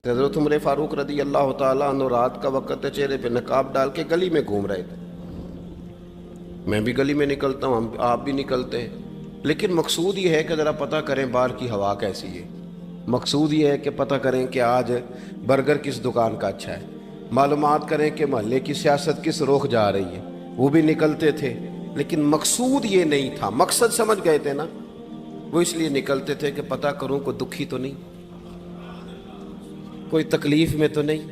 حضرت عمر فاروق رضی اللہ تعالیٰ عنہ رات کا وقت ہے، چہرے پہ نقاب ڈال کے گلی میں گھوم رہے تھے۔ میں بھی گلی میں نکلتا ہوں، آپ بھی نکلتے ہیں، لیکن مقصود یہ ہے کہ ذرا پتہ کریں باہر کی ہوا کیسی ہے۔ مقصود یہ ہے کہ پتہ کریں کہ آج برگر کس دکان کا اچھا ہے، معلومات کریں کہ محلے کی سیاست کس رخ جا رہی ہے۔ وہ بھی نکلتے تھے، لیکن مقصود یہ نہیں تھا۔ مقصد سمجھ گئے تھے نا، وہ اس لیے نکلتے تھے کہ پتہ کروں کوئی دکھی تو نہیں، کوئی تکلیف میں تو نہیں،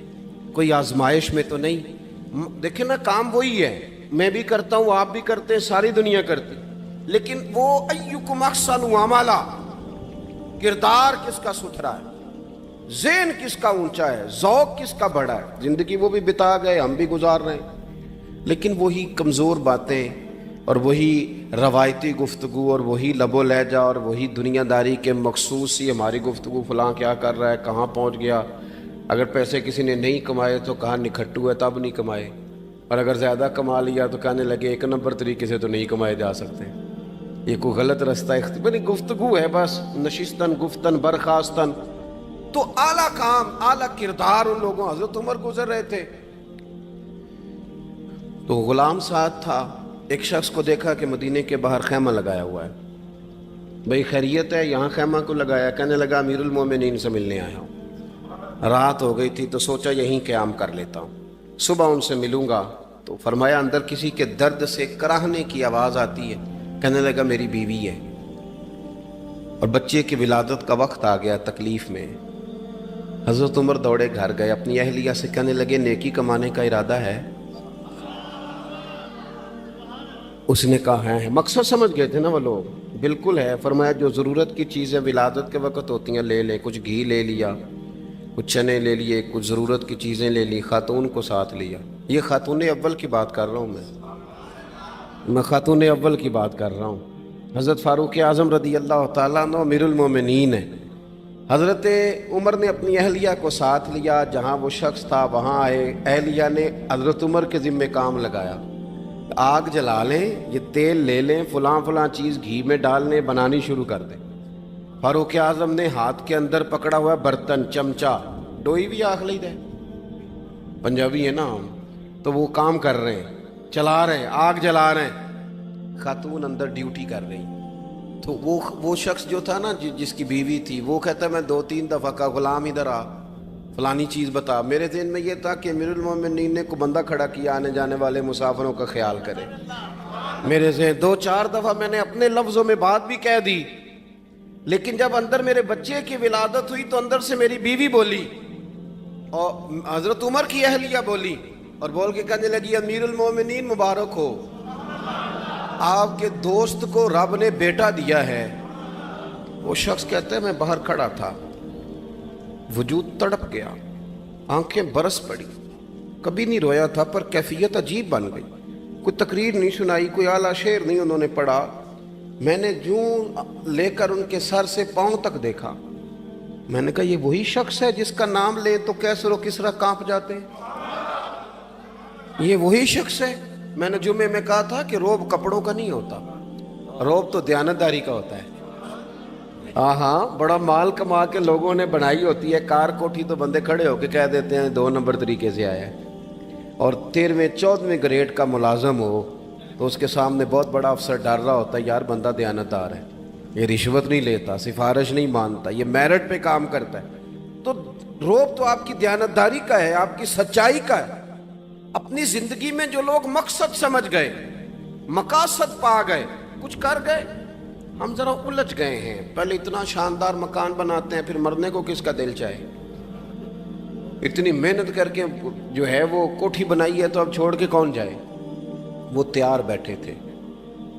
کوئی آزمائش میں تو نہیں۔ دیکھیں نا، کام وہی ہے، میں بھی کرتا ہوں، آپ بھی کرتے ہیں، ساری دنیا کرتی، لیکن وہ ایکم احسن عملا، کردار کس کا ستھرا ہے، ذہن کس کا اونچا ہے، ذوق کس کا بڑا ہے۔ زندگی وہ بھی بتا گئے، ہم بھی گزار رہے ہیں، لیکن وہی کمزور باتیں اور وہی روایتی گفتگو اور وہی لب و لہجہ اور وہی دنیا داری کے مخصوص سی ہماری گفتگو، فلاں کیا کر رہا ہے، کہاں پہنچ گیا۔ اگر پیسے کسی نے نہیں کمائے تو کہاں نکھٹو ہے تب نہیں کمائے، اور اگر زیادہ کما لیا تو کہنے لگے ایک نمبر طریقے سے تو نہیں کمائے جا سکتے، یہ کوئی غلط رستہ بڑی گفتگو ہے بس، نشستن گفتن برخاستن۔ تو اعلیٰ کام، اعلیٰ کردار ان لوگوں، حضرت عمر گزر رہے تھے تو غلام ساتھ تھا، ایک شخص کو دیکھا کہ مدینے کے باہر خیمہ لگایا ہوا ہے۔ بھئی خیریت ہے، یہاں خیمہ کو لگایا؟ کہنے لگا امیر المومنین سے ملنے آیا ہوں، رات ہو گئی تھی تو سوچا یہیں قیام کر لیتا ہوں، صبح ان سے ملوں گا۔ تو فرمایا اندر کسی کے درد سے کراہنے کی آواز آتی ہے۔ کہنے لگا میری بیوی ہے اور بچے کی ولادت کا وقت آ گیا، تکلیف میں۔ حضرت عمر دوڑے گھر گئے، اپنی اہلیہ سے کہنے لگے نیکی کمانے کا ارادہ ہے؟ اس نے کہا ہے۔ مقصد سمجھ گئے تھے نا وہ لوگ، بالکل ہے۔ فرمایا جو ضرورت کی چیزیں ولادت کے وقت ہوتی ہیں لے لیں، کچھ گھی لے لیا، کچھ چنے لے لیے، کچھ ضرورت کی چیزیں لے لی، خاتون کو ساتھ لیا۔ یہ خاتون اول کی بات کر رہا ہوں، میں خاتون اول کی بات کر رہا ہوں۔ حضرت فاروق اعظم رضی اللہ تعالیٰ عنہ امیر المومنین ہے۔ حضرت عمر نے اپنی اہلیہ کو ساتھ لیا، جہاں وہ شخص تھا وہاں آئے، اہلیہ نے حضرت عمر کے ذمہ کام لگایا، آگ جلا لیں، یہ تیل لے لیں، فلاں فلاں چیز گھی میں ڈال لیں، بنانی شروع کر دیں۔ فاروق اعظم نے ہاتھ کے اندر پکڑا ہوا برتن، چمچہ، ڈوئی بھی آخ لی دے، پنجابی ہے نا ہم، تو وہ کام کر رہے ہیں، چلا رہے ہیں، آگ جلا رہے ہیں، خاتون اندر ڈیوٹی کر رہی۔ تو وہ شخص جو تھا نا جس کی بیوی تھی، وہ کہتا میں 2-3 دفعہ کا غلام ادھر آ، فلانی چیز بتا۔ میرے ذہن میں یہ تھا کہ امیر المومنین نے کو بندہ کھڑا کیا آنے جانے والے مسافروں کا خیال کرے۔ میرے ذہن 2-4 دفعہ میں نے اپنے لفظوں میں بات بھی کہہ دی، لیکن جب اندر میرے بچے کی ولادت ہوئی تو اندر سے میری بیوی بولی اور حضرت عمر کی اہلیہ بولی، اور بول کے کہنے لگی امیر المومنین مبارک ہو، آپ کے دوست کو رب نے بیٹا دیا ہے۔ وہ شخص کہتا ہے میں باہر کھڑا تھا، وجود تڑپ گیا، آنکھیں برس پڑی، کبھی نہیں رویا تھا پر کیفیت عجیب بن گئی۔ کوئی تقریر نہیں سنائی، کوئی اعلیٰ شعر نہیں انہوں نے پڑھا، میں نے جوں لے کر ان کے سر سے پاؤں تک دیکھا۔ میں نے کہا یہ وہی شخص ہے جس کا نام لے تو کیسر و کسرا کانپ جاتے ہیں، یہ وہی شخص ہے۔ میں نے جمعے میں کہا تھا کہ روب کپڑوں کا نہیں ہوتا، روب تو دیانتداری کا ہوتا ہے۔ ہاں، بڑا مال کما کے لوگوں نے بنائی ہوتی ہے کار کوٹھی، تو بندے کھڑے ہو کے کہہ دیتے ہیں 2 نمبر طریقے سے آیا ہے، اور 13ویں-14ویں گریڈ کا ملازم ہو تو اس کے سامنے بہت بڑا افسر ڈر رہا ہوتا ہے، یار بندہ دیانتدار ہے، یہ رشوت نہیں لیتا، سفارش نہیں مانتا، یہ میرٹ پہ کام کرتا ہے۔ تو روب تو آپ کی دیانتداری کا ہے، آپ کی سچائی کا ہے۔ اپنی زندگی میں جو لوگ مقصد سمجھ گئے، مقاصد پا گئے، کچھ کر گئے، ہم ذرا الجھ گئے ہیں۔ پہلے اتنا شاندار مکان بناتے ہیں، پھر مرنے کو کس کا دل چاہے؟ اتنی محنت کر کے جو ہے وہ کوٹھی بنائی ہے تو اب چھوڑ کے کون جائے؟ وہ تیار بیٹھے تھے،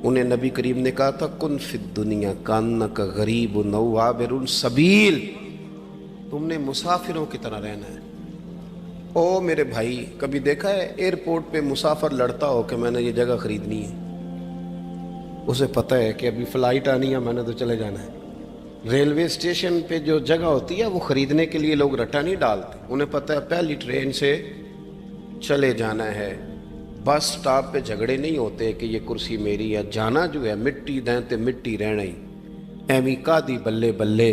انہیں نبی کریم نے کہا تھا کن فی الدنیا کانک غریب او عابر السبیل، تم نے مسافروں کی طرح رہنا ہے۔ او میرے بھائی، کبھی دیکھا ہے ایئرپورٹ پہ مسافر لڑتا ہو کہ میں نے یہ جگہ خریدنی ہے؟ اسے پتہ ہے کہ ابھی فلائٹ آنی ہے، میں نے تو چلے جانا ہے۔ ریلوے اسٹیشن پہ جو جگہ ہوتی ہے وہ خریدنے کے لیے لوگ رٹا نہیں ڈالتے، انہیں پتہ ہے پہلی ٹرین سے چلے جانا ہے۔ بس سٹاپ پہ جھگڑے نہیں ہوتے کہ یہ کرسی میری ہے، جانا جو ہے مٹی دیں تے مٹی رہنا ہی، ایویں کا دی بلے بلے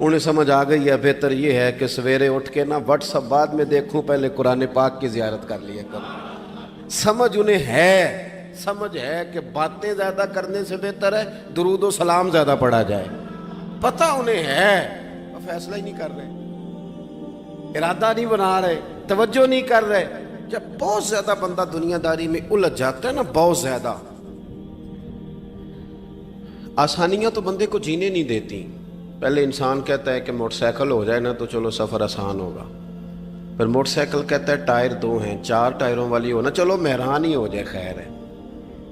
انہیں سمجھ آ گئی ہے بہتر یہ ہے کہ سویرے اٹھ کے نا واٹس ایپ بعد میں دیکھوں، پہلے قرآن پاک کی زیارت کر لیا کروں۔ سمجھ انہیں ہے، سمجھ ہے کہ باتیں زیادہ کرنے سے بہتر ہے درود و سلام زیادہ پڑھا جائے، پتہ انہیں ہے، وہ فیصلہ ہی نہیں کر رہے، ارادہ نہیں بنا رہے، توجہ نہیں کر رہے۔ جب بہت زیادہ بندہ دنیا داری میں الجھ جاتا ہے نا، بہت زیادہ، آسانیاں تو بندے کو جینے نہیں دیتی۔ پہلے انسان کہتا ہے کہ موٹر سائیکل ہو جائے نا تو چلو سفر آسان ہوگا، پھر موٹر سائیکل کہتا ہے ٹائر 2 ہیں، 4 ٹائروں والی ہو نا چلو مہران ہی ہو جائے خیر ہے،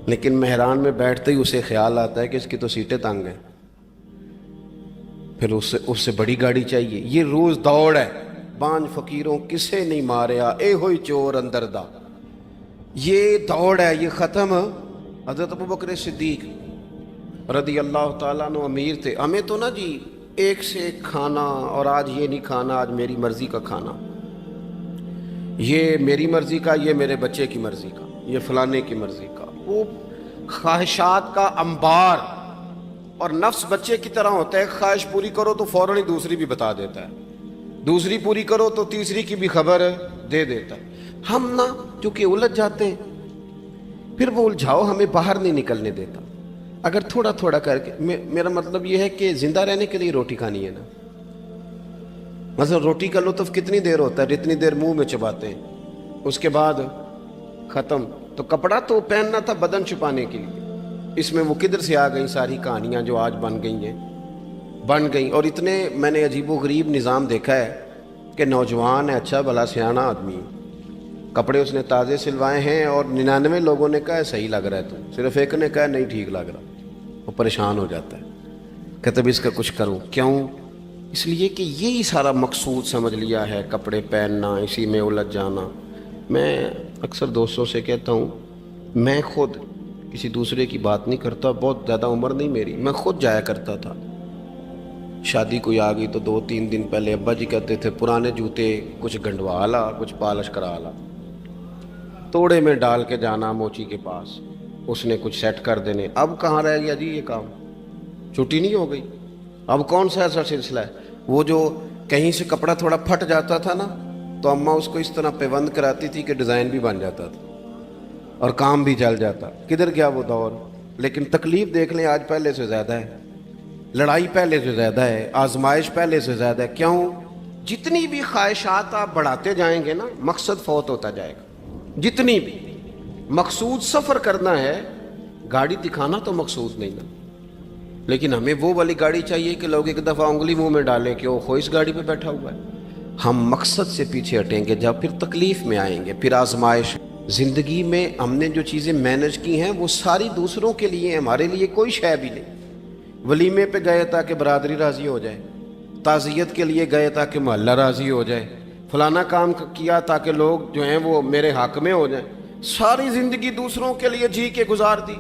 لیکن مہران میں بیٹھتے ہی اسے خیال آتا ہے کہ اس کی تو سیٹیں تنگ ہیں، پھر اس سے بڑی گاڑی چاہیے۔ یہ روز دوڑ ہے، بانج فقیروں کسے نہیں ماریا اے ہوئی چور اندر دا، یہ دوڑ ہے، یہ ختم۔ حضرت ابوبکر صدیق رضی اللہ تعالیٰ عنہ امیر تھے، ہمیں تو نا جی ایک سے ایک کھانا، اور آج یہ نہیں کھانا، آج میری مرضی کا کھانا، یہ میری مرضی کا، یہ میرے بچے کی مرضی کا، یہ فلانے کی مرضی کا، وہ خواہشات کا انبار۔ اور نفس بچے کی طرح ہوتا ہے، خواہش پوری کرو تو فوراً ہی دوسری بھی بتا دیتا ہے، دوسری پوری کرو تو تیسری کی بھی خبر دے دیتا ہے۔ ہم نا چونکہ الجھ جاتے ہیں، پھر وہ الجھاؤ ہمیں باہر نہیں نکلنے دیتا۔ اگر تھوڑا تھوڑا کر کے، میرا مطلب یہ ہے کہ زندہ رہنے کے لیے روٹی کھانی ہے نا، مثلا روٹی کا لطف کتنی دیر ہوتا ہے، جتنی دیر منہ میں چباتے ہیں، اس کے بعد ختم۔ تو کپڑا تو پہننا تھا بدن چھپانے کے لیے، اس میں وہ کدھر سے آ گئیں ساری کہانیاں جو آج بن گئیں۔ اور اتنے میں نے عجیب و غریب نظام دیکھا ہے کہ نوجوان ہے، اچھا بھلا سیاںا آدمی، کپڑے اس نے تازے سلوائے ہیں اور 99 لوگوں نے کہا ہے صحیح لگ رہا ہے، تو صرف ایک نے کہا نہیں ٹھیک لگ رہا، وہ پریشان ہو جاتا ہے، کہتا ہے اس کا کچھ کروں۔ کیوں؟ اس لیے کہ یہی سارا مقصود سمجھ لیا ہے، کپڑے پہننا، اسی میں الجھ جانا۔ میں اکثر دوستوں سے کہتا ہوں، میں خود کسی دوسرے کی بات نہیں کرتا، بہت زیادہ عمر نہیں میری، میں خود جایا کرتا تھا، شادی کوئی آ گئی تو 2-3 دن پہلے ابا جی کہتے تھے پرانے جوتے کچھ گنڈوا لا، کچھ پالش کرا لا، توڑے میں ڈال کے جانا موچی کے پاس، اس نے کچھ سیٹ کر دینے۔ اب کہاں رہ گیا جی یہ کام، چھٹی نہیں ہو گئی، اب کون سا ایسا سلسلہ ہے؟ وہ جو کہیں سے کپڑا تھوڑا پھٹ جاتا تھا نا تو اماں اس کو اس طرح پیوند کراتی تھی کہ ڈیزائن بھی بن جاتا تھا اور کام بھی چل جاتا۔ کدھر گیا وہ دور؟ لیکن تکلیف دیکھ لیں آج پہلے سے زیادہ ہے، لڑائی پہلے سے زیادہ ہے، آزمائش پہلے سے زیادہ ہے۔ کیوں؟ جتنی بھی خواہشات آپ بڑھاتے جائیں گے نا، مقصد فوت ہوتا جائے گا۔ جتنی بھی مقصود سفر کرنا ہے، گاڑی دکھانا تو مقصود نہیں نا، لیکن ہمیں وہ والی گاڑی چاہیے کہ لوگ ایک دفعہ انگلی منہ میں ڈالیں کہ وہ اس گاڑی پہ بیٹھا ہوا ہے۔ ہم مقصد سے پیچھے ہٹیں گے جب پھر تکلیف میں آئیں گے، پھر آزمائش۔ زندگی میں ہم نے جو چیزیں مینج کی ہیں وہ ساری دوسروں کے لیے ہیں، ہمارے لیے کوئی شے بھی نہیں۔ ولیمے پہ گئے تاکہ برادری راضی ہو جائے، تعزیت کے لیے گئے تاکہ محلہ راضی ہو جائے، فلانا کام کیا تاکہ لوگ جو ہیں وہ میرے حق میں ہو جائیں۔ ساری زندگی دوسروں کے لیے جی کے گزار دی،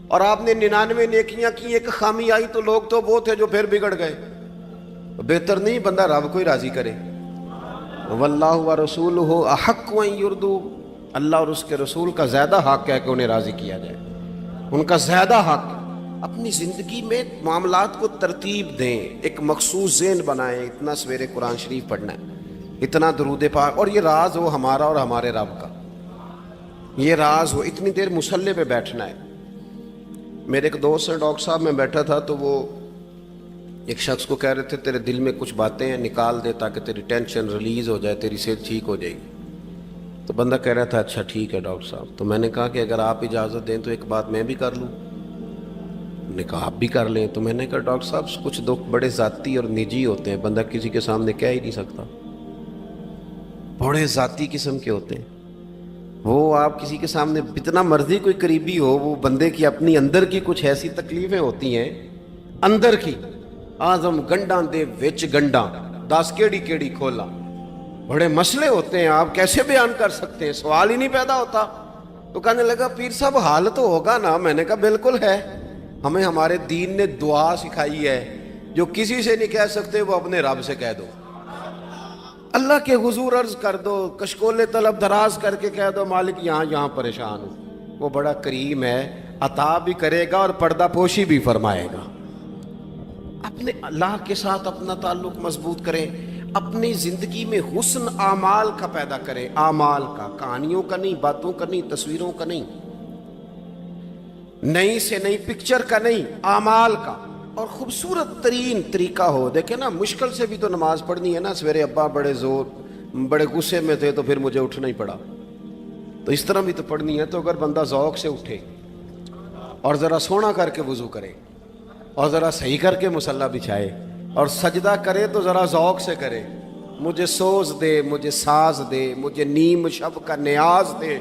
اور آپ نے 99 نیکیاں کی، ایک خامی آئی تو لوگ تو وہ تھے جو پھر بگڑ گئے۔ بہتر نہیں بندہ رب کو ہی راضی کرے۔ واللہ ورسولہ احق ان یرضوا، اللہ اور اس کے رسول کا زیادہ حق ہے کہ انہیں راضی کیا جائے، ان کا زیادہ حق ہے۔ اپنی زندگی میں معاملات کو ترتیب دیں، ایک مخصوص ذہن بنائیں، اتنا سویرے قرآن شریف پڑھنا ہے، اتنا درود پاک، اور یہ راز ہو ہمارا اور ہمارے رب کا، یہ راز ہو، اتنی دیر مصلی پہ بیٹھنا ہے۔ میرے ایک دوست ہیں ڈاکٹر صاحب، میں بیٹھا تھا تو وہ ایک شخص کو کہہ رہے تھے تیرے دل میں کچھ باتیں ہیں نکال دے تاکہ تیری ٹینشن ریلیز ہو جائے، تیری صحت ٹھیک ہو جائے گی۔ تو بندہ کہہ رہا تھا اچھا ٹھیک ہے ڈاکٹر صاحب۔ تو میں نے کہا کہ اگر آپ اجازت دیں تو ایک بات میں بھی کر لوں؟ نے کہا آپ بھی کر لیں۔ تو میں نے کہا ڈاکٹر صاحب کچھ دکھ بڑے ذاتی اور نجی ہوتے ہیں، بندہ کسی کے سامنے کہہ ہی نہیں سکتا، بڑے ذاتی قسم کے ہوتے ہیں، وہ آپ کسی کے سامنے جتنا مرضی کوئی قریبی ہو، وہ بندے کی اپنی اندر کی کچھ ایسی تکلیفیں ہوتی ہیں اندر کی، آزم گنڈاں دے وچ گنڈاں 10 کیڑی کھولا، بڑے مسئلے ہوتے ہیں، آپ کیسے بیان کر سکتے ہیں، سوال ہی نہیں پیدا ہوتا۔ تو کہنے لگا پیر صاحب حال تو ہوگا نا؟ میں نے کہا بالکل ہے، ہمیں ہمارے دین نے دعا سکھائی ہے، جو کسی سے نہیں کہہ سکتے وہ اپنے رب سے کہہ دو، اللہ کے حضور عرض کر دو، کشکول طلب دراز کر کے کہہ دو مالک یہاں پریشان ہوں، وہ بڑا کریم ہے، عطا بھی کرے گا اور پردہ پوشی بھی فرمائے گا۔ اپنے اللہ کے ساتھ اپنا تعلق مضبوط کریں، اپنی زندگی میں حسن اعمال کا پیدا کریں، اعمال کا، کہانیوں کا نہیں، باتوں کا نہیں، تصویروں کا نہیں، نئی سے نئی پکچر کا نہیں، اعمال کا، اور خوبصورت ترین طریقہ ہو۔ دیکھیں نا، مشکل سے بھی تو نماز پڑھنی ہے نا۔ سویرے ابا بڑے غصے میں تھے تو پھر مجھے اٹھنا ہی پڑا، تو اس طرح بھی تو پڑھنی ہے۔ تو اگر بندہ ذوق سے اٹھے اور ذرا سونا کر کے وضو کرے اور ذرا صحیح کر کے مصلی بچھائے اور سجدہ کرے تو ذرا ذوق سے کرے، مجھے سوز دے، مجھے ساز دے، مجھے نیم شب کا نیاز دے،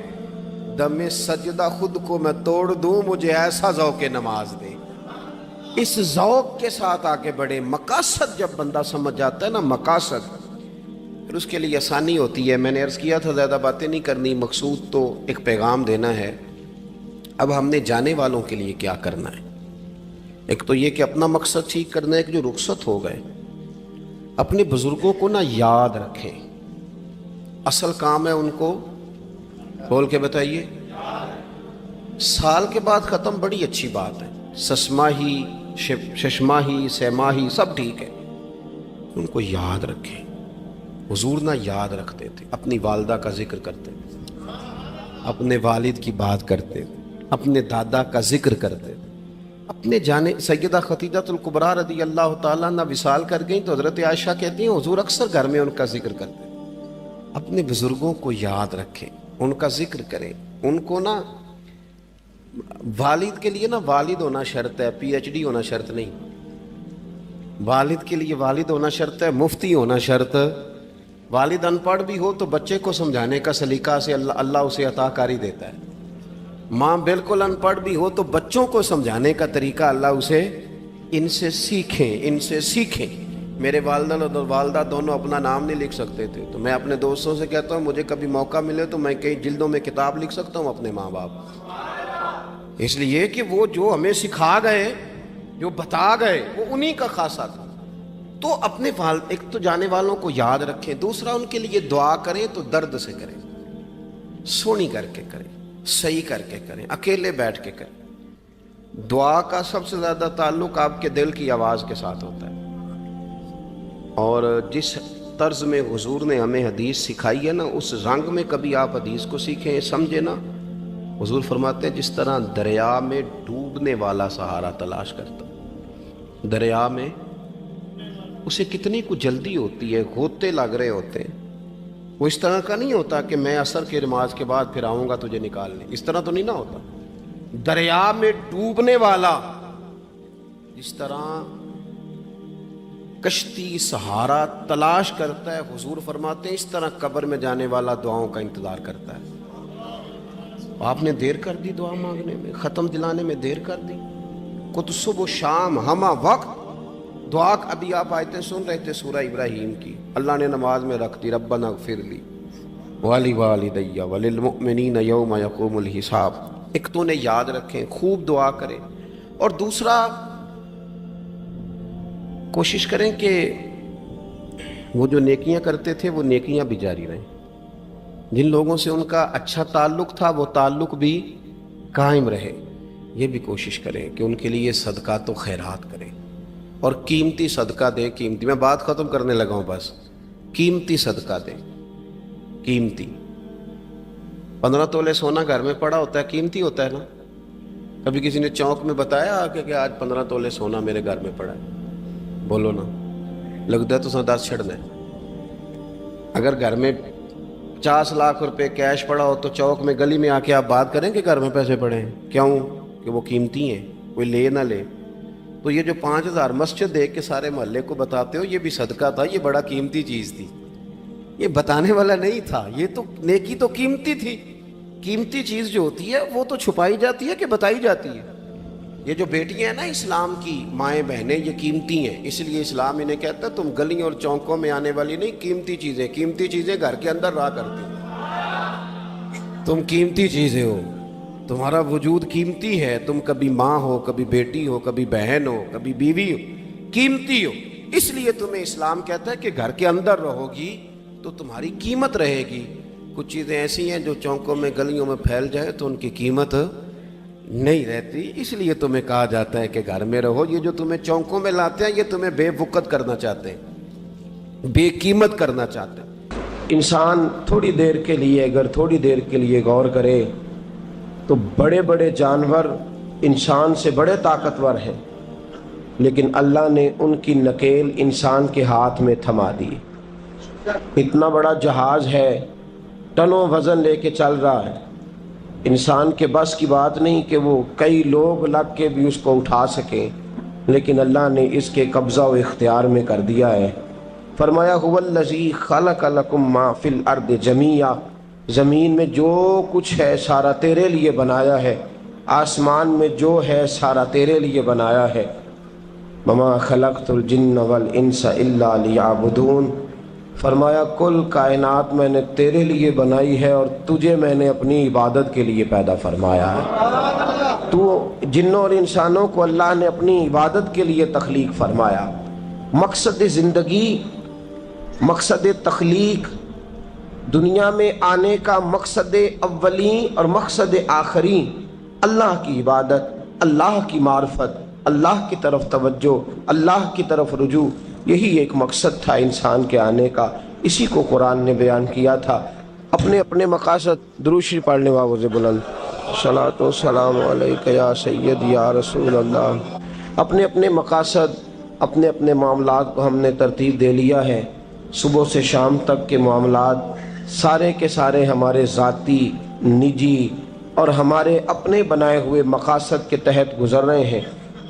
دم سجدہ خود کو میں توڑ دوں، مجھے ایسا ذوق نماز دے۔ اس ذوق کے ساتھ آگے بڑھے۔ مقاصد جب بندہ سمجھ جاتا ہے نا، مقاصد، پھر اس کے لیے آسانی ہوتی ہے۔ میں نے عرض کیا تھا زیادہ باتیں نہیں کرنی، مقصود تو ایک پیغام دینا ہے۔ اب ہم نے جانے والوں کے لیے کیا کرنا ہے؟ ایک تو یہ کہ اپنا مقصد ٹھیک کرنا ہے کہ جو رخصت ہو گئے، اپنے بزرگوں کو نا یاد رکھیں۔ اصل کام ہے ان کو بول کے بتائیے۔ سال کے بعد ختم، بڑی اچھی بات ہے، سسماہی، ششماہی، سیماہی سب ٹھیک ہے، ان کو یاد رکھیں۔ حضور نہ یاد رکھتے تھے، اپنی والدہ کا ذکر کرتے تھے، اپنے والد کی بات کرتے تھے، اپنے دادا کا ذکر کرتے تھے، اپنے جانے۔ سیدہ خدیجہ الکبریٰ رضی اللہ تعالیٰ عنہ وصال کر گئیں تو حضرت عائشہ کہتی ہیں حضور اکثر گھر میں ان کا ذکر کرتے تھے۔ اپنے بزرگوں کو یاد رکھیں، ان کا ذکر کریں، ان کو نا، والد کے لیے نا والد ہونا شرط ہے، پی ایچ ڈی ہونا شرط نہیں۔ والد کے لیے والد ہونا شرط ہے، مفتی ہونا شرط۔ والد ان پڑھ بھی ہو تو بچے کو سمجھانے کا سلیقہ سے اللہ اسے عطا کاری دیتا ہے۔ ماں بالکل ان پڑھ بھی ہو تو بچوں کو سمجھانے کا طریقہ اللہ اسے، ان سے سیکھیں، ان سے سیکھیں۔ میرے والدہ اور والدہ دونوں اپنا نام نہیں لکھ سکتے تھے، تو میں اپنے دوستوں سے کہتا ہوں مجھے کبھی موقع ملے تو میں کئی جلدوں میں کتاب لکھ سکتا ہوں اپنے ماں باپ، اس لیے کہ وہ جو ہمیں سکھا گئے، جو بتا گئے، وہ انہی کا خاصہ تھا۔ تو اپنے ایک تو جانے والوں کو یاد رکھیں، دوسرا ان کے لیے دعا کریں تو درد سے کریں، سونی کر کے کریں، صحیح کر کے کریں، اکیلے بیٹھ کے کریں۔ دعا کا سب سے زیادہ تعلق آپ کے دل کی آواز کے ساتھ ہوتا ہے، اور جس طرز میں حضور نے ہمیں حدیث سکھائی ہے نا، اس رنگ میں کبھی آپ حدیث کو سیکھیں، سمجھیں نا۔ حضور فرماتے ہیں جس طرح دریا میں ڈوبنے والا سہارا تلاش کرتا، دریا میں اسے کتنی کو جلدی ہوتی ہے، غوطے لگ رہے ہوتے ہیں، وہ اس طرح کا نہیں ہوتا کہ میں عصر کی نماز کے بعد پھر آؤں گا تجھے نکالنے، اس طرح تو نہیں نہ ہوتا۔ دریا میں ڈوبنے والا جس طرح کشتی سہارا تلاش کرتا ہے، حضور فرماتے ہیں اس طرح قبر میں جانے والا دعاؤں کا انتظار کرتا ہے۔ آپ نے دیر کر دی دعا مانگنے میں، ختم دلانے میں دیر کر دی۔ کت صبح و شام ہمہ وقت دعا، ابھی آپ آیتیں سن رہے تھے سورہ ابراہیم کی، اللہ نے نماز میں رکھ دی، ربنا اغفر لی ولی وللمؤمنین یوم یقوم الحساب۔ ایک تو نے یاد رکھیں، خوب دعا کریں، اور دوسرا کوشش کریں کہ وہ جو نیکیاں کرتے تھے وہ نیکیاں بھی جاری رہیں، جن لوگوں سے ان کا اچھا تعلق تھا وہ تعلق بھی قائم رہے۔ یہ بھی کوشش کریں کہ ان کے لیے صدقات و خیرات کریں، اور قیمتی صدقہ دیں۔ قیمتی، میں بات ختم کرنے لگا ہوں، بس قیمتی صدقہ دیں، قیمتی۔ 15 تولے سونا گھر میں پڑا ہوتا ہے، قیمتی ہوتا ہے نا۔ کبھی کسی نے چوک میں بتایا کہ آج 15 تولے سونا میرے گھر میں پڑا ہے؟ بولو نا، لگتا ہے تو 10 چھڑنا ہے۔ اگر گھر میں 50 لاکھ روپے کیش پڑا ہو تو چوک میں گلی میں آ کے آپ بات کریں کہ گھر میں پیسے پڑے ہیں؟ کیوں؟ کہ وہ قیمتی ہیں، کوئی لے نہ لے۔ تو یہ جو 5000 مسجد دیکھ کے سارے محلے کو بتاتے ہو، یہ بھی صدقہ تھا، یہ بڑا قیمتی چیز تھی، یہ بتانے والا نہیں تھا، یہ تو نیکی تو قیمتی تھی۔ قیمتی چیز جو ہوتی ہے وہ تو چھپائی جاتی ہے کہ بتائی جاتی ہے؟ یہ جو بیٹیاں ہیں نا اسلام کی، مائیں بہنیں، یہ قیمتی ہیں، اس لیے اسلام انہیں کہتا ہے تم گلیوں اور چوکوں میں آنے والی نہیں، قیمتی چیزیں، قیمتی چیزیں گھر کے اندر رہا کرتی، تم قیمتی چیزیں ہو، تمہارا وجود قیمتی ہے، تم کبھی ماں ہو، کبھی بیٹی ہو، کبھی بہن ہو، کبھی بیوی ہو، قیمتی ہو۔ اس لیے تمہیں اسلام کہتا ہے کہ گھر کے اندر رہو گی تو تمہاری قیمت رہے گی۔ کچھ چیزیں ایسی ہیں جو چوکوں میں گلیوں میں پھیل جائے تو ان کی قیمت نہیں رہتی، اس لیے تمہیں کہا جاتا ہے کہ گھر میں رہو۔ یہ جو تمہیں چونکوں میں لاتے ہیں یہ تمہیں بے وقت کرنا چاہتے ہیں، بے قیمت کرنا چاہتے ہیں۔ انسان تھوڑی دیر کے لیے، اگر تھوڑی دیر کے لیے غور کرے تو بڑے بڑے جانور انسان سے بڑے طاقتور ہیں، لیکن اللہ نے ان کی نکیل انسان کے ہاتھ میں تھما دی۔ اتنا بڑا جہاز ہے، ٹنوں وزن لے کے چل رہا ہے، انسان کے بس کی بات نہیں کہ وہ کئی لوگ لگ کے بھی اس کو اٹھا سکیں، لیکن اللہ نے اس کے قبضہ و اختیار میں کر دیا ہے۔ فرمایا هو الذی خلق لکم ما فی الارض جمیعا، زمین میں جو کچھ ہے سارا تیرے لیے بنایا ہے، آسمان میں جو ہے سارا تیرے لیے بنایا ہے۔ وما خلقت الجن والانس الا لیعبدون، فرمایا کل کائنات میں نے تیرے لیے بنائی ہے اور تجھے میں نے اپنی عبادت کے لیے پیدا فرمایا ہے۔ تو جنوں اور انسانوں کو اللہ نے اپنی عبادت کے لیے تخلیق فرمایا۔ مقصد زندگی، مقصد تخلیق، دنیا میں آنے کا مقصد اولین اور مقصد آخرین اللہ کی عبادت، اللہ کی معرفت، اللہ کی طرف توجہ، اللہ کی طرف رجوع، یہی ایک مقصد تھا انسان کے آنے کا۔ اسی کو قرآن نے بیان کیا تھا۔ اپنے اپنے مقاصد، درود شریف پڑھنے والے بلند، صلاۃ و سلام علیک یا سید یا رسول اللہ۔ اپنے اپنے مقاصد، اپنے اپنے معاملات کو ہم نے ترتیب دے لیا ہے۔ صبح سے شام تک کے معاملات سارے کے سارے ہمارے ذاتی، نجی اور ہمارے اپنے بنائے ہوئے مقاصد کے تحت گزر رہے ہیں۔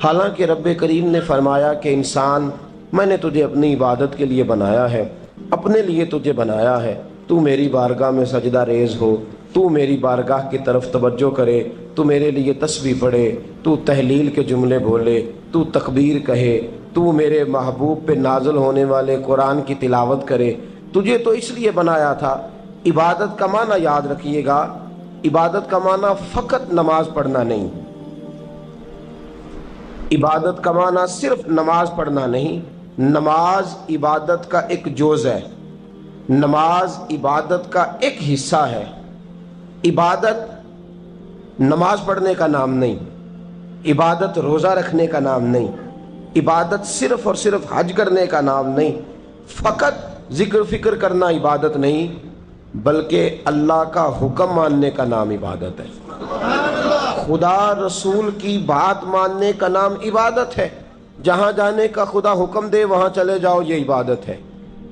حالانکہ رب کریم نے فرمایا کہ انسان، میں نے تجھے اپنی عبادت کے لیے بنایا ہے، اپنے لیے تجھے بنایا ہے، تو میری بارگاہ میں سجدہ ریز ہو، تو میری بارگاہ کی طرف توجہ کرے، تو میرے لیے تسبیح پڑھے، تو تحلیل کے جملے بولے، تو تکبیر کہے، تو میرے محبوب پہ نازل ہونے والے قرآن کی تلاوت کرے۔ تجھے تو اس لیے بنایا تھا۔ عبادت کا معنی یاد رکھیے گا، عبادت کا معنی فقط نماز پڑھنا نہیں، عبادت کا معنی صرف نماز پڑھنا نہیں، نماز عبادت کا ایک جز ہے، نماز عبادت کا ایک حصہ ہے۔ عبادت نماز پڑھنے کا نام نہیں، عبادت روزہ رکھنے کا نام نہیں، عبادت صرف اور صرف حج کرنے کا نام نہیں، فقط ذکر فکر کرنا عبادت نہیں، بلکہ اللہ کا حکم ماننے کا نام عبادت ہے۔ خدا رسول کی بات ماننے کا نام عبادت ہے۔ جہاں جانے کا خدا حکم دے وہاں چلے جاؤ، یہ عبادت ہے۔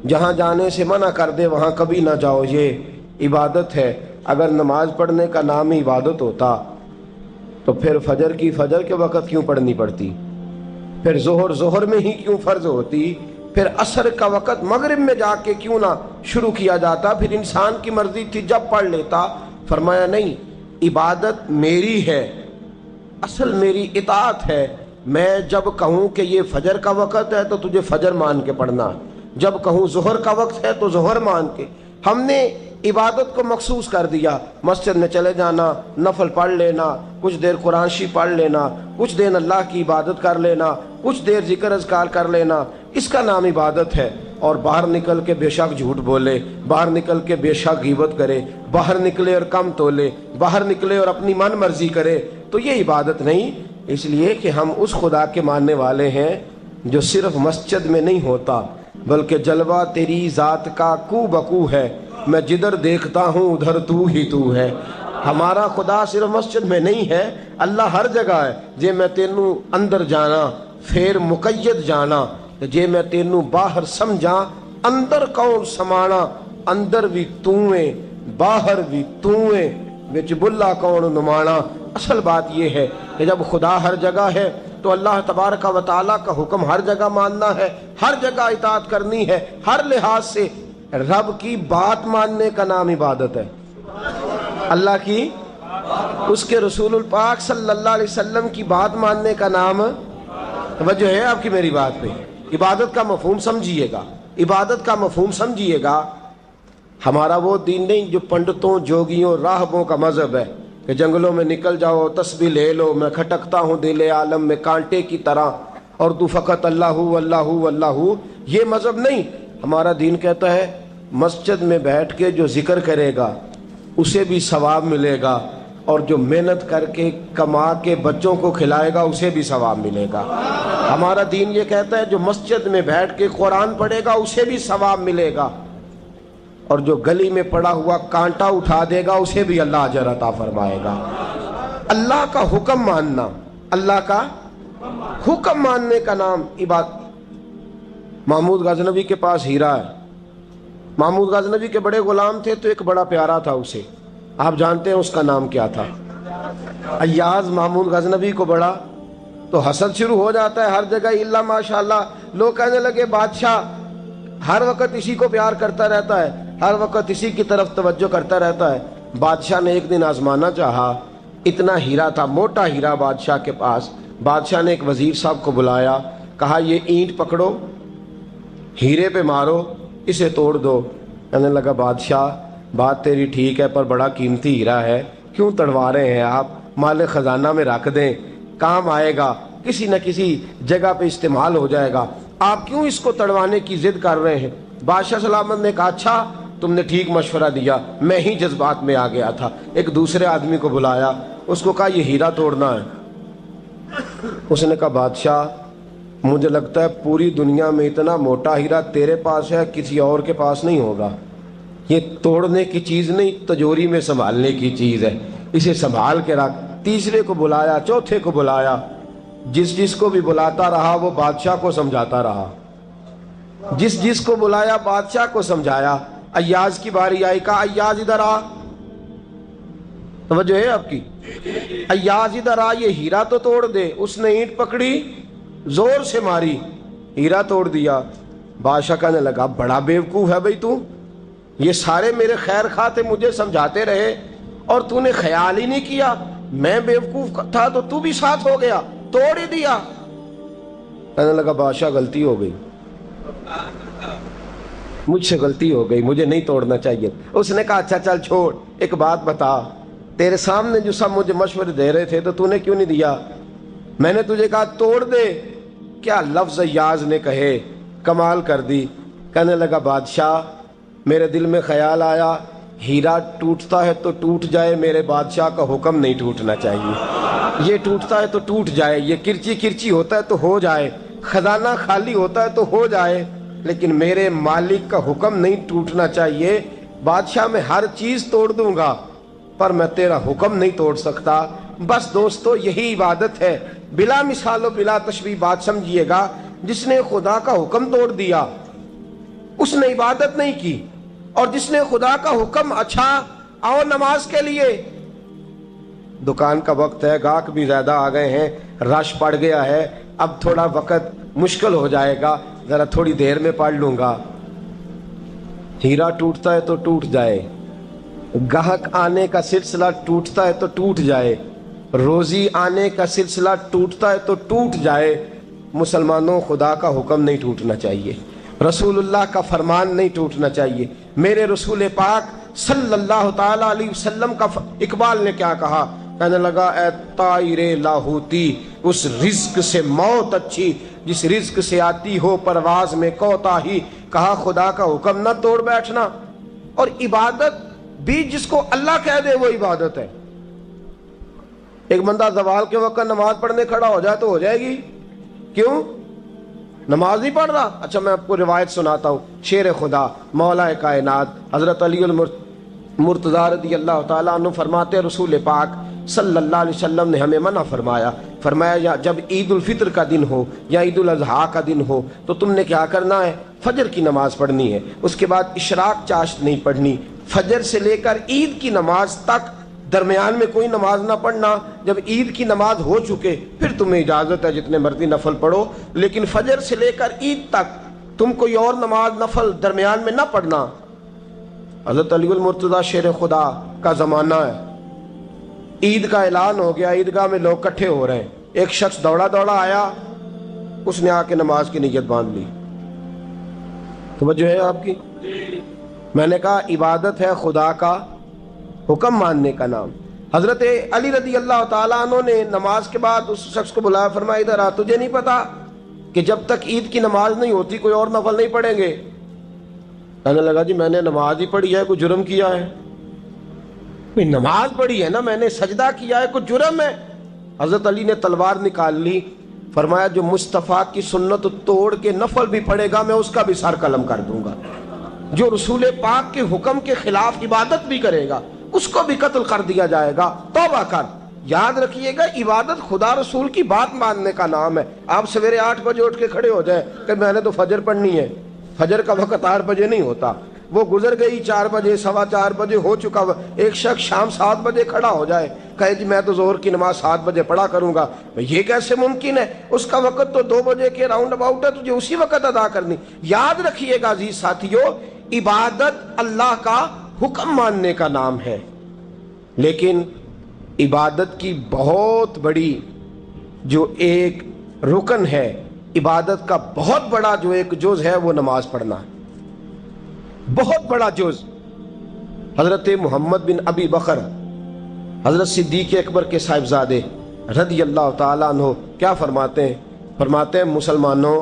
جہاں جانے سے منع کر دے وہاں کبھی نہ جاؤ، یہ عبادت ہے۔ اگر نماز پڑھنے کا نام ہی عبادت ہوتا تو پھر فجر کی فجر کے وقت کیوں پڑھنی پڑتی، پھر ظہر میں ہی کیوں فرض ہوتی، پھر عصر کا وقت مغرب میں جا کے کیوں نہ شروع کیا جاتا، پھر انسان کی مرضی تھی جب پڑھ لیتا۔ فرمایا نہیں، عبادت میری ہے، اصل میری اطاعت ہے۔ میں جب کہوں کہ یہ فجر کا وقت ہے تو تجھے فجر مان کے پڑھنا، جب کہوں ظہر کا وقت ہے تو ظہر مان کے۔ ہم نے عبادت کو مخصوص کر دیا، مسجد میں چلے جانا، نفل پڑھ لینا، کچھ دیر قرآن شریف پڑھ لینا، کچھ دیر اللہ کی عبادت کر لینا، کچھ دیر ذکر اذکار کر لینا، اس کا نام عبادت ہے۔ اور باہر نکل کے بے شک جھوٹ بولے، باہر نکل کے بے شک غیبت کرے، باہر نکلے اور کم تولے، باہر نکلے اور اپنی من مرضی کرے، تو یہ عبادت نہیں۔ اس لیے کہ ہم اس خدا کے ماننے والے ہیں جو صرف مسجد میں نہیں ہوتا، بلکہ جلوہ تیری ذات کا کو بکو ہے، میں جدھر دیکھتا ہوں ادھر تو ہی تو ہے۔ ہمارا خدا صرف مسجد میں نہیں ہے، اللہ ہر جگہ ہے۔ جے میں تینوں اندر جانا پھر مقید جانا، جے میں تینوں باہر سمجھا اندر کون سمانا، اندر بھی تویں باہر بھی تویں وچ بلا کون نمانا۔ اصل بات یہ ہے کہ جب خدا ہر جگہ ہے تو اللہ تبارک و تعالیٰ کا حکم ہر جگہ ماننا ہے، ہر جگہ اطاعت کرنی ہے، ہر لحاظ سے۔ رب کی بات ماننے کا نام عبادت ہے، اللہ کی، اس کے رسول الپاک صلی اللہ علیہ وسلم کی بات ماننے کا نام، توجہ ہے آپ کی میری بات پہ، عبادت کا مفہوم سمجھیے گا، عبادت کا مفہوم سمجھیے گا۔ ہمارا وہ دین نہیں جو پنڈتوں، جوگیوں، راہبوں کا مذہب ہے کہ جنگلوں میں نکل جاؤ، تسبیح لے لو، میں کھٹکتا ہوں دل عالم میں کانٹے کی طرح اور تو فقط اللہ اللہ اللہ۔ یہ مذہب نہیں۔ ہمارا دین کہتا ہے مسجد میں بیٹھ کے جو ذکر کرے گا اسے بھی ثواب ملے گا، اور جو محنت کر کے کما کے بچوں کو کھلائے گا اسے بھی ثواب ملے گا۔ ہمارا دین یہ کہتا ہے جو مسجد میں بیٹھ کے قرآن پڑھے گا اسے بھی ثواب ملے گا، اور جو گلی میں پڑا ہوا کانٹا اٹھا دے گا اسے بھی اللہ اجر عطا فرمائے گا۔ اللہ کا حکم ماننا، اللہ کا حکم ماننے کا نام عبادت۔ محمود غزنوی کے پاس ہیرا ہے، محمود غزنوی کے بڑے غلام تھے تو ایک بڑا پیارا تھا اسے، آپ جانتے ہیں اس کا نام کیا تھا؟ ایاز محمود غزنوی کو بڑا تو حسد شروع ہو جاتا ہے ہر جگہ، الا ماشاءاللہ لوگ کہنے لگے بادشاہ ہر وقت اسی کو پیار کرتا رہتا ہے، ہر وقت اسی کی طرف توجہ کرتا رہتا ہے۔ بادشاہ نے ایک دن آزمانا چاہا، اتنا ہیرا تھا، موٹا ہیرا بادشاہ کے پاس۔ بادشاہ نے ایک وزیر صاحب کو بلایا، کہا یہ اینٹ پکڑو، ہیرے پہ مارو، اسے توڑ دو۔ کہنے لگا بادشاہ بات تیری ٹھیک ہے پر بڑا قیمتی ہیرا ہے، کیوں تڑوا رہے ہیں آپ؟ مال خزانہ میں رکھ دیں، کام آئے گا، کسی نہ کسی جگہ پہ استعمال ہو جائے گا، آپ کیوں اس کو تڑوانے کی ضد کر رہے ہیں؟ بادشاہ سلامت نے کہا اچھا تم نے ٹھیک مشورہ دیا، میں ہی جذبات میں آ گیا تھا۔ ایک دوسرے آدمی کو بلایا، اس کو کہا یہ ہیرا توڑنا ہے۔ اس نے کہا بادشاہ مجھے لگتا ہے پوری دنیا میں اتنا موٹا ہیرا تیرے پاس ہے، کسی اور کے پاس نہیں ہوگا، یہ توڑنے کی چیز نہیں تجوری میں سنبھالنے کی چیز ہے، اسے سنبھال کے رکھ۔ تیسرے کو بلایا، چوتھے کو بلایا، جس کو بھی بلاتا رہا وہ بادشاہ کو سمجھاتا رہا، جس کو بلایا بادشاہ کو سمجھایا۔ ایاز کی باری آئی، کہا ایاز ادھر آ، توجہ ہے آپ کی؟ ایاز ادھر آ، یہ ہیرا تو توڑ دے۔ اس نے اینٹ پکڑی، زور سے ماری، ہیرا توڑ دیا۔ بادشاہ کہنے لگا بڑا بیوقوف ہے بھئی تو، یہ سارے میرے خیر خواہ تھے، مجھے سمجھاتے رہے اور تو نے خیال ہی نہیں کیا، میں بیوقوف تھا تو تو بھی ساتھ ہو گیا، توڑ ہی دیا۔ کہنے لگا بادشاہ غلطی ہو گئی، مجھ سے غلطی ہو گئی، مجھے نہیں توڑنا چاہیے۔ اس نے کہا اچھا چل چھوڑ، ایک بات بتا، تیرے سامنے جو سب مجھے مشورے دے رہے تھے تو نے کیوں نہیں دیا؟ میں نے تجھے کہا توڑ دے، کیا لفظ ایاز نے کہے، کمال کر دی۔ کہنے لگا بادشاہ میرے دل میں خیال آیا ہیرا ٹوٹتا ہے تو ٹوٹ جائے، میرے بادشاہ کا حکم نہیں ٹوٹنا چاہیے، یہ ٹوٹتا ہے تو ٹوٹ جائے، یہ کرچی کرچی ہوتا ہے تو ہو جائے، خزانہ خالی ہوتا ہے تو ہو جائے، لیکن میرے مالک کا حکم نہیں ٹوٹنا چاہیے۔ بادشاہ میں ہر چیز توڑ دوں گا پر میں تیرا حکم نہیں توڑ سکتا۔ بس دوستو یہی عبادت ہے، بلا مثال و بلا تشبیہ بات سمجھیے گا۔ جس نے خدا کا حکم توڑ دیا اس نے عبادت نہیں کی، اور جس نے خدا کا حکم اچھا آؤ نماز کے لیے، دکان کا وقت ہے، گاہک بھی زیادہ آ گئے ہیں، رش پڑ گیا ہے، اب تھوڑا وقت مشکل ہو جائے گا، ذرا تھوڑی دیر میں پڑھ لوں گا۔ ہیرا ٹوٹتا ہے تو ٹوٹ جائے، گاہک آنے کا سلسلہ ٹوٹتا ہے تو ٹوٹ جائے، روزی آنے کا سلسلہ ٹوٹتا ہے تو ٹوٹ جائے، مسلمانوں خدا کا حکم نہیں ٹوٹنا چاہیے، رسول اللہ کا فرمان نہیں ٹوٹنا چاہیے۔ میرے رسول پاک صلی اللہ تعالی علیہ وسلم کا اقبال نے کیا کہا؟ کہنے لگا اے طائر لاہوتی، اس رزق سے موت اچھی جس رزق سے آتی ہو پرواز میں کوتاہی۔ کہا خدا کا حکم نہ توڑ بیٹھنا، اور عبادت بھی جس کو اللہ کہہ دے وہ عبادت ہے۔ ایک بندہ زوال کے وقت نماز پڑھنے کھڑا ہو جائے تو ہو جائے گی، کیوں؟ نماز نہیں پڑھ رہا؟ اچھا میں آپ کو روایت سناتا ہوں، شیر خدا مولا کائنات حضرت علی المرتضیٰ رضی اللہ تعالیٰ عنہ فرماتے ہیں رسول پاک صلی اللہ علیہ وسلم نے ہمیں منع فرمایا جب عید الفطر کا دن ہو یا عید الاضحیٰ کا دن ہو تو تم نے کیا کرنا ہے؟ فجر کی نماز پڑھنی ہے، اس کے بعد اشراق چاشت نہیں پڑھنی، فجر سے لے کر عید کی نماز تک درمیان میں کوئی نماز نہ پڑھنا۔ جب عید کی نماز ہو چکے پھر تمہیں اجازت ہے جتنے مرضی نفل پڑھو، لیکن فجر سے لے کر عید تک تم کوئی اور نماز نفل درمیان میں نہ پڑھنا۔ حضرت علی المرتضیٰ شیر خدا کا زمانہ ہے، عید کا اعلان ہو گیا، عیدگاہ میں لوگ اکٹھے ہو رہے ہیں، ایک شخص دوڑا آیا، اس نے آ کے نماز کی نیت باندھ لی۔ توجہ ہے آپ کی؟ میں نے کہا عبادت ہے خدا کا حکم ماننے کا نام۔ حضرت علی رضی اللہ تعالیٰ عنہ نے نماز کے بعد اس شخص کو بلایا، فرمایا ادھر آ، تجھے نہیں پتا کہ جب تک عید کی نماز نہیں ہوتی کوئی اور نفل نہیں پڑھیں گے؟ کہنے لگا جی میں نے نماز ہی پڑھی ہے، کوئی جرم کیا ہے؟ کوئی نماز پڑھی ہے نا، میں نے سجدہ کیا ہے، کوئی جرم ہے؟ حضرت علی نے تلوار نکال لی، فرمایا جو مصطفیٰ کی سنت توڑ کے نفل بھی پڑھے گا میں اس کا بھی سر قلم کر دوں گا، جو رسول پاک کے حکم کے خلاف عبادت بھی کرے گا اس کو بھی قتل کر دیا جائے گا، توبہ کر۔ یاد رکھیے گا، عبادت خدا رسول کی بات ماننے کا نام ہے۔ آپ سویرے 8 بجے اٹھ کے کھڑے ہو جائیں کہ میں نے تو فجر پڑھنی ہے، فجر کا وقت 8 بجے نہیں ہوتا، وہ گزر گئی 4 بجے، 4:15 بجے ہو چکا۔ ایک شخص شام 7 بجے کھڑا ہو جائے کہے جی میں تو ظہر کی نماز 7 بجے پڑھا کروں گا، یہ کیسے ممکن ہے؟ اس کا وقت تو 2 بجے کے راؤنڈ اباؤٹ ہے، تجھے اسی وقت ادا کرنی۔ یاد رکھیے گا عزیز ساتھیو، عبادت اللہ کا حکم ماننے کا نام ہے، لیکن عبادت کی بہت بڑی جو ایک رکن ہے، عبادت کا بہت بڑا جو ایک جز ہے وہ نماز پڑھنا ہے، بہت بڑا جز۔ حضرت محمد بن ابی بکر حضرت صدیق اکبر کے صاحبزادے رضی اللہ تعالیٰ عنہ کیا فرماتے ہیں؟ فرماتے ہیں مسلمانوں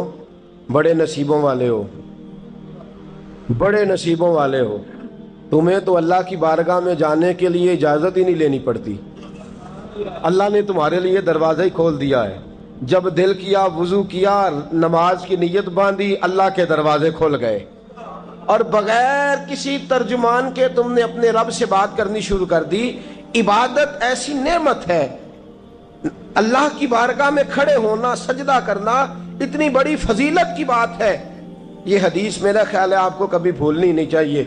بڑے نصیبوں والے ہو، بڑے نصیبوں والے ہو، تمہیں تو اللہ کی بارگاہ میں جانے کے لیے اجازت ہی نہیں لینی پڑتی، اللہ نے تمہارے لیے دروازہ ہی کھول دیا ہے، جب دل کیا وضو کیا نماز کی نیت باندھی اللہ کے دروازے کھل گئے، اور بغیر کسی ترجمان کے تم نے اپنے رب سے بات کرنی شروع کر دی۔ عبادت ایسی نعمت ہے، اللہ کی بارگاہ میں کھڑے ہونا، سجدہ کرنا اتنی بڑی فضیلت کی بات ہے۔ یہ حدیث میرا خیال ہے آپ کو کبھی بھولنی نہیں چاہیے۔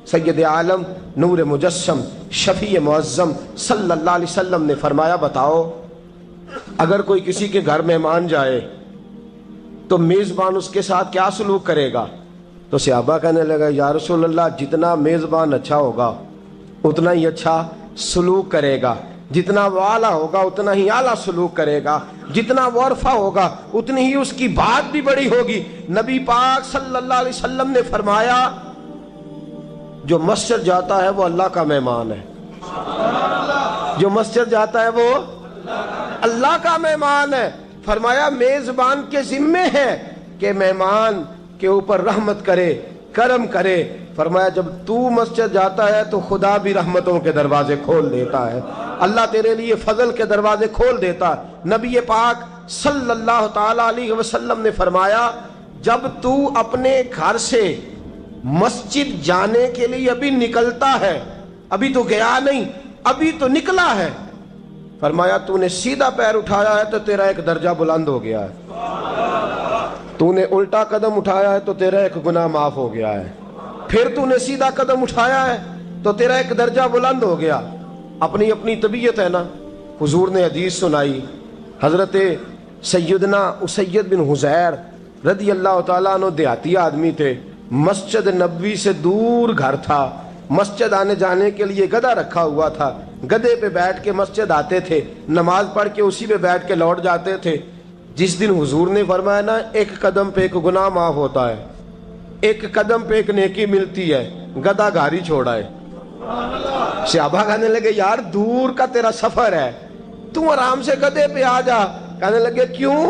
سید عالم نور مجسم شفیع معظم صلی اللہ علیہ وسلم نے فرمایا بتاؤ اگر کوئی کسی کے گھر مہمان جائے تو میزبان اس کے ساتھ کیا سلوک کرے گا؟ تو صحابہ کہنے لگا یا رسول اللہ جتنا میزبان اچھا ہوگا اتنا ہی اچھا سلوک کرے گا، جتنا وہ اعلیٰ ہوگا اتنا ہی اعلیٰ سلوک کرے گا، جتنا وہ عرفہ ہوگا اتنی ہی اس کی بات بھی بڑی ہوگی۔ نبی پاک صلی اللہ علیہ وسلم نے فرمایا جو مسجد جاتا ہے وہ اللہ کا مہمان ہے، جو مسجد جاتا ہے وہ اللہ کا مہمان ہے۔ فرمایا میزبان کے ذمے ہے کہ مہمان کے اوپر رحمت کرے، کرم کرے۔ فرمایا جب تو مسجد جاتا ہے تو خدا بھی رحمتوں کے دروازے کھول دیتا ہے، اللہ تیرے لیے فضل کے دروازے کھول دیتا ہے۔ نبی پاک صلی اللہ تعالی علیہ وسلم نے فرمایا جب تو اپنے گھر سے مسجد جانے کے لیے ابھی نکلتا ہے، ابھی تو گیا نہیں، ابھی تو نکلا ہے، فرمایا تو نے سیدھا پیر اٹھایا ہے تو تیرا ایک درجہ بلند ہو گیا ہے، تو نے الٹا قدم اٹھایا ہے تو تیرا ایک گناہ معاف ہو گیا ہے، پھر تو نے سیدھا قدم اٹھایا ہے تو تیرا ایک درجہ بلند ہو گیا۔ اپنی اپنی طبیعت ہے نا۔ حضور نے حدیث سنائی، حضرت سیدنا اسید بن حضیر رضی اللہ تعالیٰ عنہ دیہاتی آدمی تھے، مسجد نبوی سے دور گھر تھا، مسجد آنے جانے کے لیے گدھا رکھا ہوا تھا، گدھے پہ بیٹھ کے مسجد آتے تھے، نماز پڑھ کے اسی پہ بیٹھ کے لوٹ جاتے تھے۔ جس دن حضور نے فرمایا نا ایک قدم پہ ایک گناہ معاف ہوتا ہے، ایک قدم پہ ایک نیکی ملتی ہے، گدھا گھر ہی چھوڑا ہے۔ صحابہ کہنے لگے یار دور کا تیرا سفر ہے، تم آرام سے گدھے پہ آ جا۔ کہنے لگے کیوں؟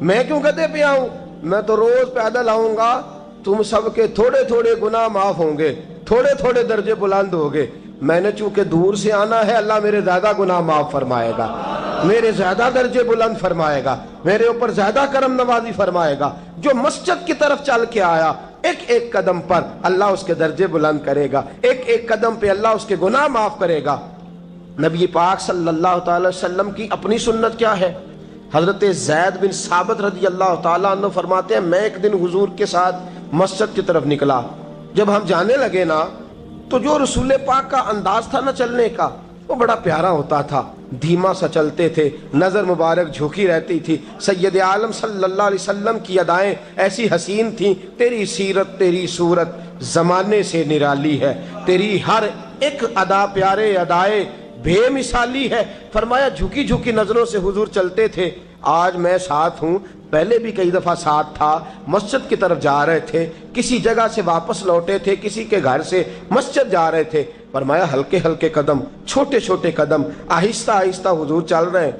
میں کیوں گدھے پہ آؤں؟ میں تو روز پیدل آؤں گا، تم سب کے تھوڑے تھوڑے گناہ معاف ہوں گے، تھوڑے تھوڑے درجے بلند ہوں گے، میں نے چونکہ دور سے آنا ہے اللہ میرے زیادہ گناہ معاف فرمائے گا، میرے زیادہ درجے بلند فرمائے گا، میرے اوپر زیادہ کرم نوازی فرمائے گا۔ جو مسجد کی طرف چل کے آیا ایک ایک قدم پر اللہ اس کے درجے بلند کرے گا، ایک ایک قدم پہ اللہ اس کے گناہ معاف کرے گا۔ نبی پاک صلی اللہ تعالی وسلم کی اپنی سنت کیا ہے؟ حضرت زید بن ثابت رضی اللہ تعالیٰ عنہ فرماتے ہیں میں ایک دن حضور کے ساتھ مسجد کی طرف نکلا، جب ہم جانے لگے نا تو جو رسول پاک کا انداز تھا نا چلنے کا وہ بڑا پیارا ہوتا تھا، دھیما سا چلتے تھے، نظر مبارک جھکی رہتی تھی۔ سید عالم صلی اللہ علیہ وسلم کی ادائیں ایسی حسین تھیں، تیری سیرت تیری صورت زمانے سے نرالی ہے، تیری ہر ایک ادا پیارے ادائے بے مثالی ہے۔ فرمایا جھکی جھکی نظروں سے حضور چلتے تھے۔ آج میں ساتھ ہوں، پہلے بھی کئی دفعہ ساتھ تھا، مسجد کی طرف جا رہے تھے، کسی جگہ سے واپس لوٹے تھے، کسی کے گھر سے مسجد جا رہے تھے۔ فرمایا ہلکے ہلکے قدم، چھوٹے چھوٹے قدم، آہستہ آہستہ حضور چل رہے ہیں۔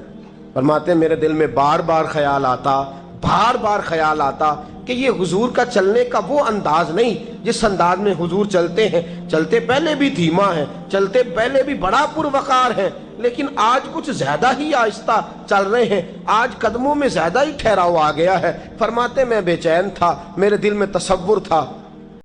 فرماتے ہیں میرے دل میں بار بار خیال آتا کہ یہ حضور کا چلنے کا وہ انداز نہیں جس انداز میں حضور چلتے ہیں. چلتے پہلے بھی دھیما ہے، چلتے پہلے بھی بڑا پروقار ہے، لیکن آج کچھ زیادہ ہی آہستہ چل رہے ہیں، آج قدموں میں زیادہ ہی ٹھہراؤ آ گیا ہے. فرماتے میں بے چین تھا، میرے دل میں تصور تھا